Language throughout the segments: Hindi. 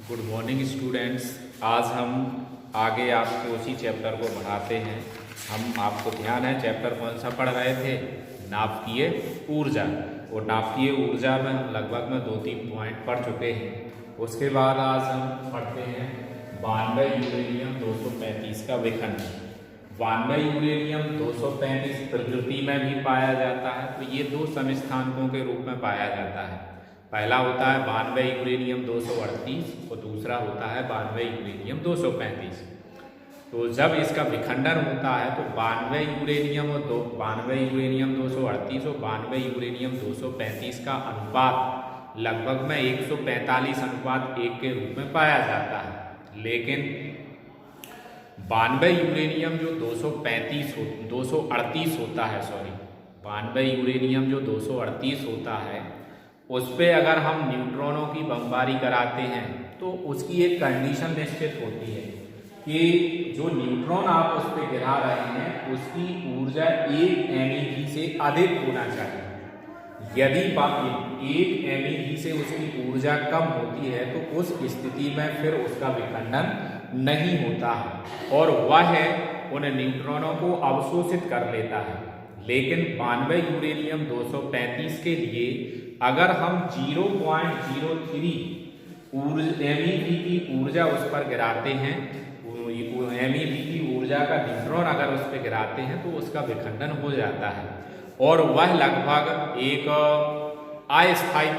Good morning students. आज हम आगे आपको उसी चैप्टर को पढ़ाते हैं। हम आपको ध्यान है चैप्टर कौन सा पढ़ रहे थे? नाभिकीय ऊर्जा। और नाभिकीय ऊर्जा में हम लगभग में 2-3 पॉइंट पढ़ चुके हैं। उसके बाद आज हम पढ़ते हैं 92 यूरेनियम 235 का विखंडन। 92 यूरेनियम 235 प्रकृति में भी पाया जाता है, तो ये दो समस्थानिकों के रूप में पाया जाता है। पहला होता है 92 यूरेनियम 238 और दूसरा होता है 92 यूरेनियम 235। तो जब इसका विखंडन होता है तो 92 यूरेनियम और 92 यूरेनियम 238 और 92 यूरेनियम 235 का अनुपात लगभग में 145:1 के रूप में पाया जाता है। लेकिन 92 यूरेनियम जो 238 होता है, 92 यूरेनियम जो 238 होता है, उस पर अगर हम न्यूट्रॉनों की बमबारी कराते हैं तो उसकी एक कंडीशन निश्चित होती है कि जो न्यूट्रॉन आप उस पर गिरा रहे हैं उसकी ऊर्जा 1 MeV से अधिक होना चाहिए। यदि 1 MeV से उसकी ऊर्जा कम होती है तो उस स्थिति में फिर उसका विखंडन नहीं होता है और वह उन न्यूट्रॉनों को अवशोषित कर लेता है। लेकिन 92 यूरेनियम 235 के लिए अगर हम 0.03 MeV की ऊर्जा उस पर गिराते हैं, MeV की ऊर्जा का न्यूट्रॉन अगर उस पर गिराते हैं तो उसका विखंडन हो जाता है और वह लगभग एक अस्थायी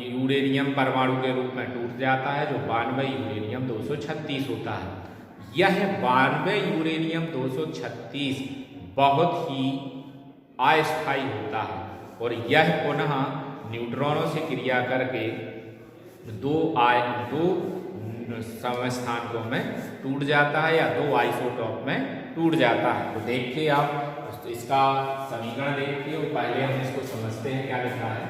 यूरेनियम परमाणु के रूप में टूट जाता है, जो 92 यूरेनियम 236 होता है। यह 92 यूरेनियम 236 बहुत ही अस्थायी होता है और यह पुनः न्यूट्रॉनों से क्रिया करके दो समस्थानिकों में टूट जाता है या दो आइसोटॉप में टूट जाता है। तो देखिए आप इसका समीकरण देखिए और पहले हम इसको समझते हैं क्या लिखा है।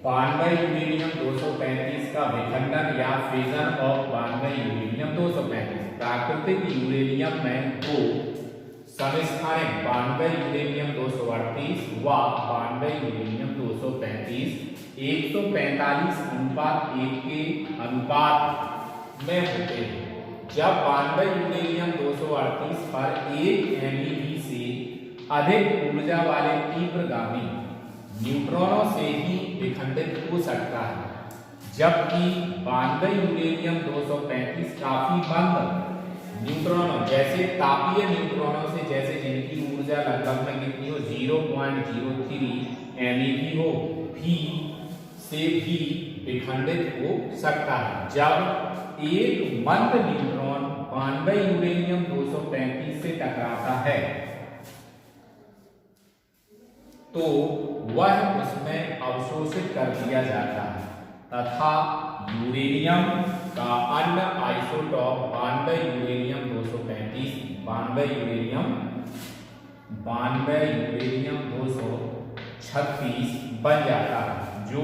92 यूरेनियम 235 का विखंडन या फ्यूजन ऑफ 92 यूरेनियम 235। प्राकृतिक यूरेनियम में दो समस्थानिक 92 यूरेनियम 238 व 92 यूरेनियम 235 145:1 के अनुपात में होते हैं। जब 92 यूरेनियम 238 पर 1 MeV से अधिक ऊर्जा वाले तीव्रगामी न्यूट्रॉनों से ही विखंडित हो सकता है, जबकि 92 यूरेनियम 235 काफी मंद न्यूट्रॉनों जैसे तापीय न्यूट्रॉनों से, जैसे जिनकी ऊर्जा लगभग में कितनी हो 0.03 MeV हो, भी से भी विखंडित हो सकता है। जब एक मंद न्यूट्रॉन 92 यूरेनियम 235 से टकराता है तो वह उसमें अवशोषित कर दिया जाता है तथा यूरेनियम का अन्य आइसोटॉप 92 यूरेनियम 235 92 यूरेनियम 236 बन जाता है, जो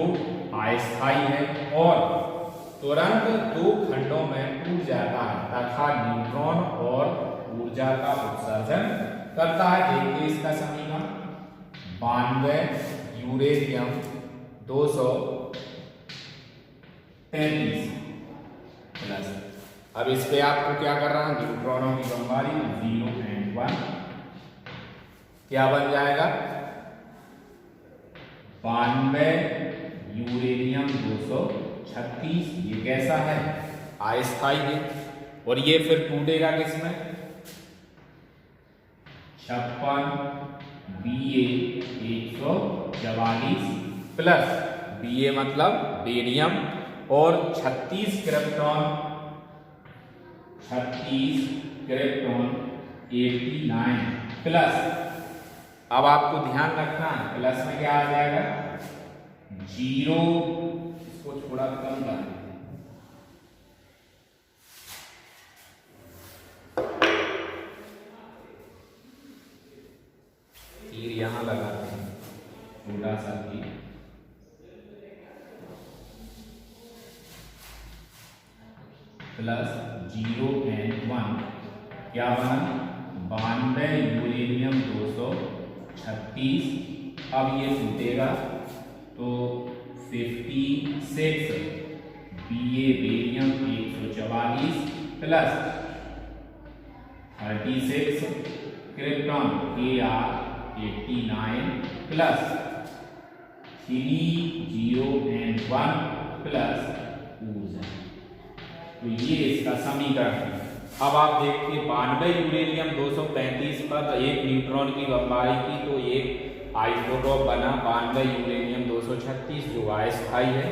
अस्थायी है और तुरंत दो खंडों में टूट जाता है तथा न्यूट्रॉन और ऊर्जा का उत्सर्जन करता है। देखिए इसका समीकरण 92 यूरेनियम 235 प्लस, अब इस पे आपको क्या कर रहा है, न्यूट्रॉनों की बमबारी 0 और 1 क्या बन जाएगा 92 यूरेनियम 236। ये कैसा है, अस्थायी है और ये फिर टूटेगा किसमें 56 Ba 144 प्लस Ba मतलब बेरियम और 36 क्रिप्टॉन 89 प्लस। अब आपको ध्यान रखना है प्लस में क्या आ जाएगा 0, इसको थोड़ा कम कर दें, तीर यहां लगाते हैं, थोड़ा सा तीर प्लस 0 और 1 क्या बना 92 यूरेनियम 236। अब ये टूटेगा तो 56 Ba barium 144 plus 36 krypton Kr 89 plus 3 0 and 1 plus ऊर्जा। तो ये इसका समीकरण है। अब आप देखिए 92 यूरेनियम 235 पर एक न्यूट्रॉन की बमबारी की तो एक आइसोटोप बना 92 यूरेनियम 236 जो अस्थायी है।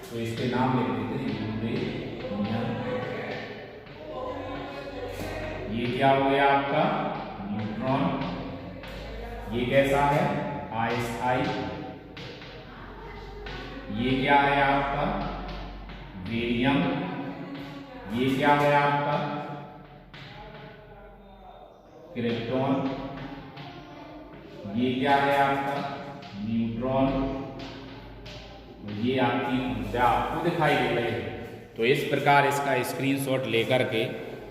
तो इसके नाम लिख देते हैं यूरेनियम। ये क्या हो गया आपका न्यूट्रॉन। ये कैसा है अस्थायी। ये क्या है आपका बेरियम। ये क्या है आपका क्रिप्टॉन। ये क्या है आपका न्यूट्रॉन। ये आपकी ऊर्जा आपको दिखाई दे रही है। तो इस प्रकार इसका स्क्रीनशॉट लेकर के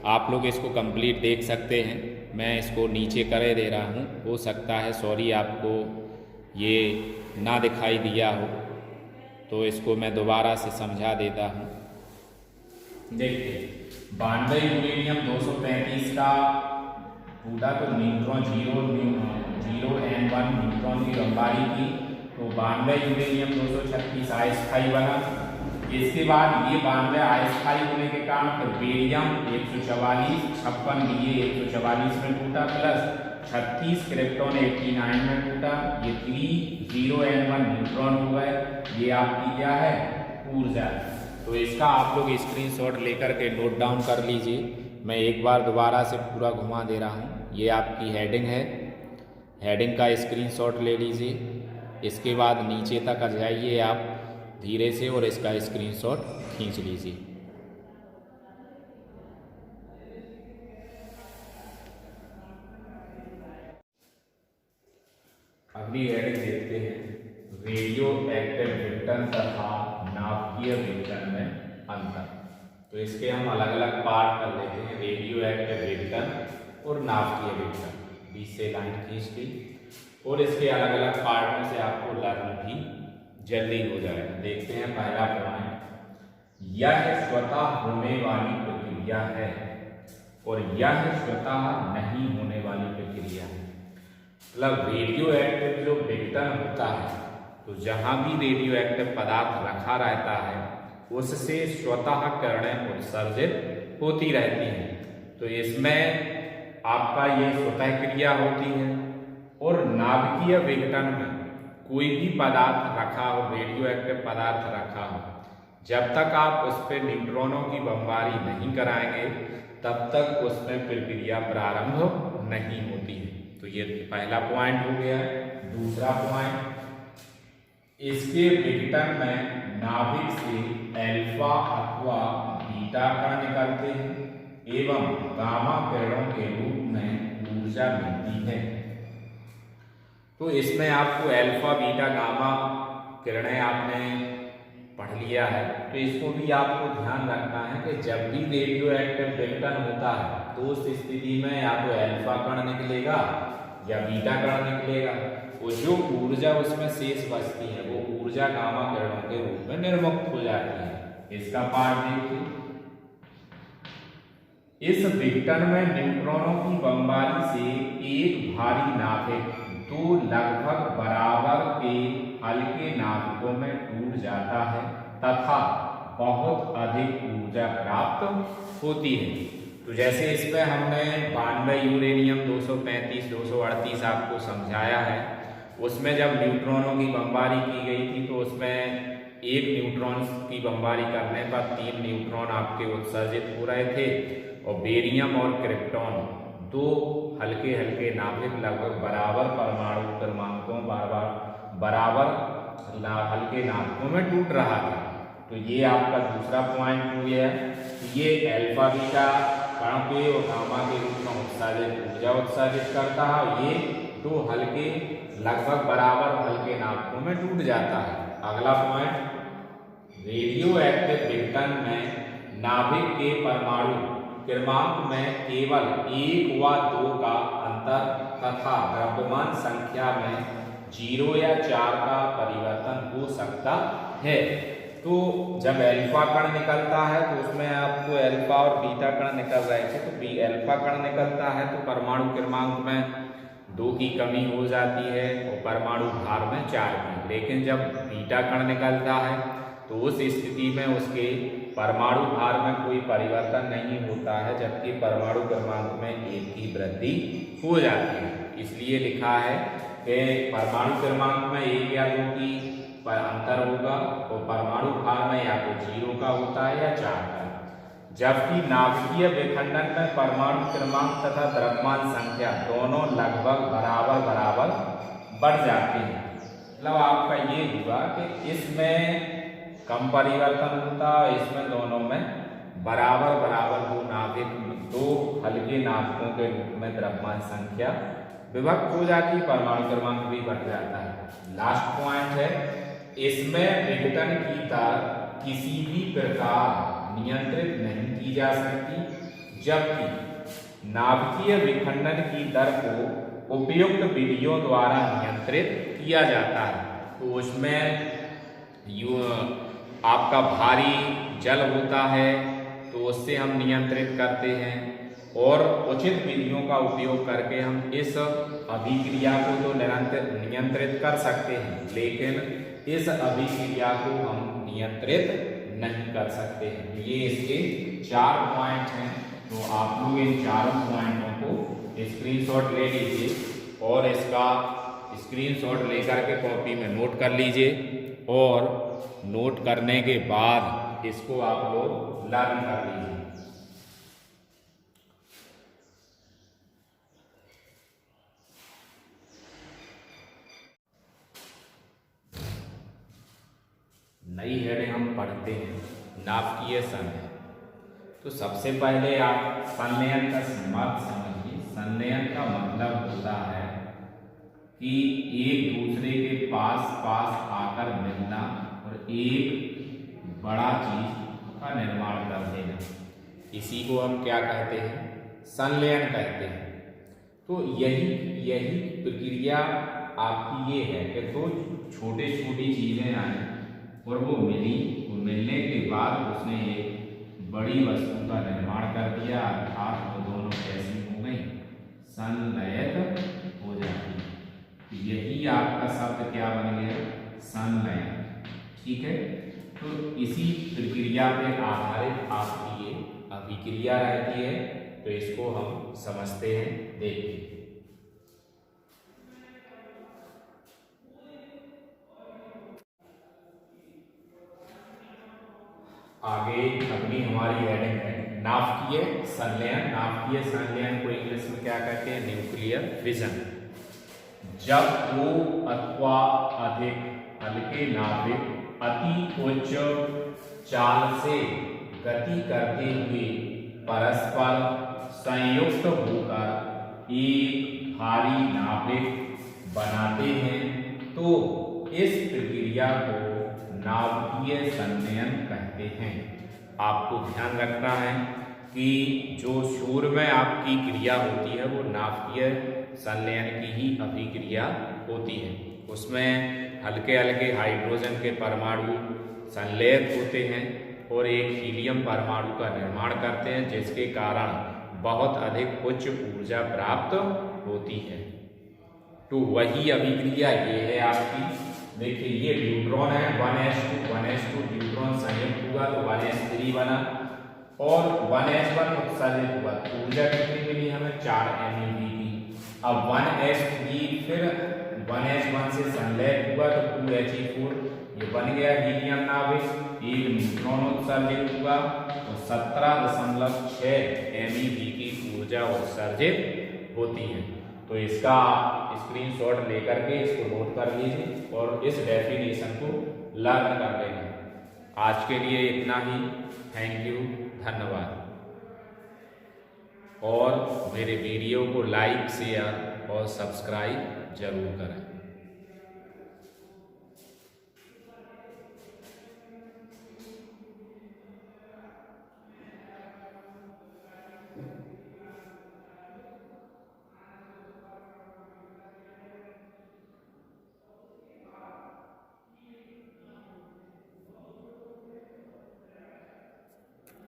आप लोग इसको कंप्लीट देख सकते हैं। मैं इसको नीचे करे दे रहा हूँ, हो सकता है सॉरी आपको ये ना दिखाई दिया हो, तो इसको मैं दोबारा से समझा देता हूँ। देखिए 92 यूरेनियम 235 का टूटा तो न्यूट्रॉन 0 and 1 न्यूट्रॉन की बमबारी की तो 92 यूरेनियम 236 अस्थायी बना। इसके बाद ये 92 अस्थायी होने के कारण फिर बेरियम 144 56 Ba 144 में टूटा प्लस 36 क्रिप्टॉन 89 में टूटा। ये 3 0 and 1 न्यूट्रॉन हो गए। ये आपकी क्या है ऊर्जा। तो इसका आप लोग स्क्रीनशॉट लेकर के नोट डाउन कर लीजिए। मैं एक बार दोबारा से पूरा घुमा दे रहा हूँ। ये आपकी हेडिंग है, हेडिंग का स्क्रीनशॉट ले लीजिए। इसके बाद नीचे तक आ जाइए आप धीरे से और इसका स्क्रीनशॉट खींच लीजिए। अगली हेडिंग देखते हैं रेडियो एक्टिव विघटन तथा नाभिकीय विघटन में अंतर। तो इसके हम अलग अलग पार्ट कर लेते हैं, रेडियो एक्टिव विघटन और नाभिकीय विघटन। बीच से लाइन खींच ली और इसके अलग अलग पार्टों से आपको लर्न भी जल्दी हो जाएगा। देखते हैं पहला पॉइंट, यह स्वतः होने वाली प्रक्रिया है और यह स्वतः नहीं होने वाली प्रक्रिया है। मतलब रेडियो एक्टिव जो विघटन होता है तो जहां भी रेडियो एक्टिव पदार्थ रखा रहता है उससे स्वतः किरणें उत्सर्जित होती रहती हैं। तो इसमें आपका ये स्वतः क्रिया होती है। और नाभिकीय विघटन में कोई भी पदार्थ रखा हो, रेडियो एक्टिव पदार्थ रखा हो, जब तक आप उस पर न्यूट्रॉनों की बमबारी नहीं कराएंगे तब तक उसमें प्रक्रिया प्रारंभ नहीं होती है। तो ये पहला पॉइंट हो गया। दूसरा पॉइंट, इसके विघटन में नाभिक से अल्फा अथवा बीटा कण निकलते हैं एवं गामा किरणों के रूप में ऊर्जा मिलती है। तो इसमें आपको अल्फा बीटा गामा किरणें आपने पढ़ लिया है, तो इसको भी आपको ध्यान रखना है कि जब भी रेडियो एक्टिव विघटन होता है तो उस स्थिति में या तो अल्फा कण निकलेगा या बीटा कण निकलेगा। वो जो ऊर्जा उसमें शेष बचती है वो ऊर्जा गामा किरणों के रूप में निर्मुक्त हो जाती है। इसका पार्ट देखिए, इस विघटन में न्यूट्रॉनों की बमबारी से एक भारी नाभिक दो लगभग बराबर के हल्के नाभिकों में टूट जाता है तथा बहुत अधिक ऊर्जा प्राप्त होती है। तो जैसे इसमें हमने 92 यूरेनियम 235 238 आपको समझाया है, उसमें जब न्यूट्रॉनों की बमबारी की गई थी तो उसमें एक न्यूट्रॉन की बमबारी करने पर 3 न्यूट्रॉन आपके उत्सर्जित हो रहे थे और बेरियम और क्रिप्टॉन दो हल्के हल्के नाभिक लगभग बराबर परमाणु क्रमांकों बराबर हल्के नाभिकों में टूट रहा था। तो ये आपका दूसरा पॉइंट हो गया। ये अल्फा बीटा कण के और गामा के रूप में ऊर्जा उत्सर्जित करता है। ये दो हल्के लगभग बराबर हल्के नाभिकों में टूट जाता है। अगला पॉइंट, रेडियो एक्टिव विघटन में नाभिक के परमाणु क्रमांक में केवल 1 व 2 का अंतर तथा द्रव्यमान संख्या में 0 या 4 का परिवर्तन हो सकता है। तो जब अल्फा कण निकलता है तो उसमें आपको अल्फा और बीटा कण निकल रहे थे, तो अल्फा कण निकलता है तो परमाणु क्रमांक में 2 की कमी हो जाती है और परमाणु भार में 4 की। लेकिन जब बीटा कण निकलता है तो उस स्थिति में उसके परमाणु भार में कोई परिवर्तन नहीं होता है, जबकि परमाणु क्रमांक में 1 की वृद्धि हो जाती है। इसलिए लिखा है कि परमाणु क्रमांक में 1 या 2 की पर अंतर होगा और परमाणु भार में या तो 0 का होता है या 4 का। जबकि नाभिकीय विखंडन में परमाणु क्रमांक तथा द्रव्यमान संख्या दोनों लगभग बराबर बढ़ जाते हैं। मतलब आपका ये हुआ कि इसमें कम परिवर्तन होता है, इसमें दोनों में बराबर दो हल्के नाभिकों के रूप में द्रव्यमान संख्या विभक्त हो जाती है, परमाणु क्रमांक भी बढ़ जाता है। लास्ट पॉइंट है, इसमें विघटन की दर किसी भी प्रकार नियंत्रित नहीं की जा सकती, जबकि नाभिकीय विखंडन की दर को उपयुक्त विधियों द्वारा नियंत्रित किया जाता है। तो उसमें आपका भारी जल होता है तो उससे हम नियंत्रित करते हैं और उचित विधियों का उपयोग करके हम इस अभिक्रिया को तो नियंत्रित कर सकते हैं, लेकिन इस अभिक्रिया को हम नियंत्रित नहीं कर सकते हैं। ये इसके 4 पॉइंट हैं। तो आप लोग इन चारों पॉइंटों को स्क्रीनशॉट ले लीजिए और इसका स्क्रीनशॉट लेकर के कॉपी में नोट कर लीजिए और नोट करने के बाद इसको आप लोग लर्न कर लीजिए। नई हेडिंग हम पढ़ते हैं, नाभिकीय संलयन। तो सबसे पहले आप संलयन का संबंध समझिए। संलयन का मतलब होता है कि एक दूसरे के पास आकर मिलना और एक बड़ा चीज का निर्माण कर देना, इसी को हम क्या कहते हैं? संलयन कहते हैं। तो यही प्रक्रिया आपकी ये है कि तो छोटी चीजें आई और वो मिलने के बाद उसने एक बड़ी वस्तु का निर्माण कर दिया, अर्थात वो दोनों कैसी हो गई? संलयित हो जाती। यही आपका शब्द क्या बन गया? संलयन। ठीक है, तो इसी प्रक्रिया पे आधारित आपकी ये अभिक्रिया रहती है। तो इसको हम समझते हैं, देखते हैं। आगे अगली हमारी हेडिंग है नाभिकीय संलयन। नाभिकीय संलयन को इंग्लिश में क्या कहते हैं? Nuclear fission. जब 2 अथवा अधिक हल्के नाभिक अति उच्च चाल से गति करते हुए परस्पर संयुक्त होकर एक भारी नाभिक बनाते हैं, तो इस प्रक्रिया को नाभिकीय संलयन कहते हैं। आपको ध्यान रखना है कि जो शोर में आपकी क्रिया होती है वो नाभिकीय संलयन की ही अभिक्रिया होती है। उसमें हल्के हाइड्रोजन के परमाणु संलयित होते हैं और एक हीलियम परमाणु का निर्माण करते हैं, जिसके कारण बहुत अधिक उच्च ऊर्जा प्राप्त होती है। तो वही अभिक्रिया ये है आपकी। देखिए ये न्यूट्रॉन है, 1s2 न्यूट्रॉन संयुक्त हुआ तो 1s3 बना और 1s1 उत्सर्जित हुआ। ऊर्जा कितनी मिली हमें? 4 MeV की। अब 1s3 फिर 1s1 से संलयित हुआ तो 2He4 ये बन गया हीलियम नाभिक। एक न्यूट्रॉन उत्सर्जित हुआ तो 17.6 MeV की ऊर्जा उत्सर्जित होती है। तो इसका स्क्रीनशॉट लेकर के इसको नोट कर लीजिए और इस डेफिनेशन को लर्न कर लेना। आज के लिए इतना ही। थैंक यू, धन्यवाद। और मेरे वीडियो को लाइक, शेयर और सब्सक्राइब जरूर करें।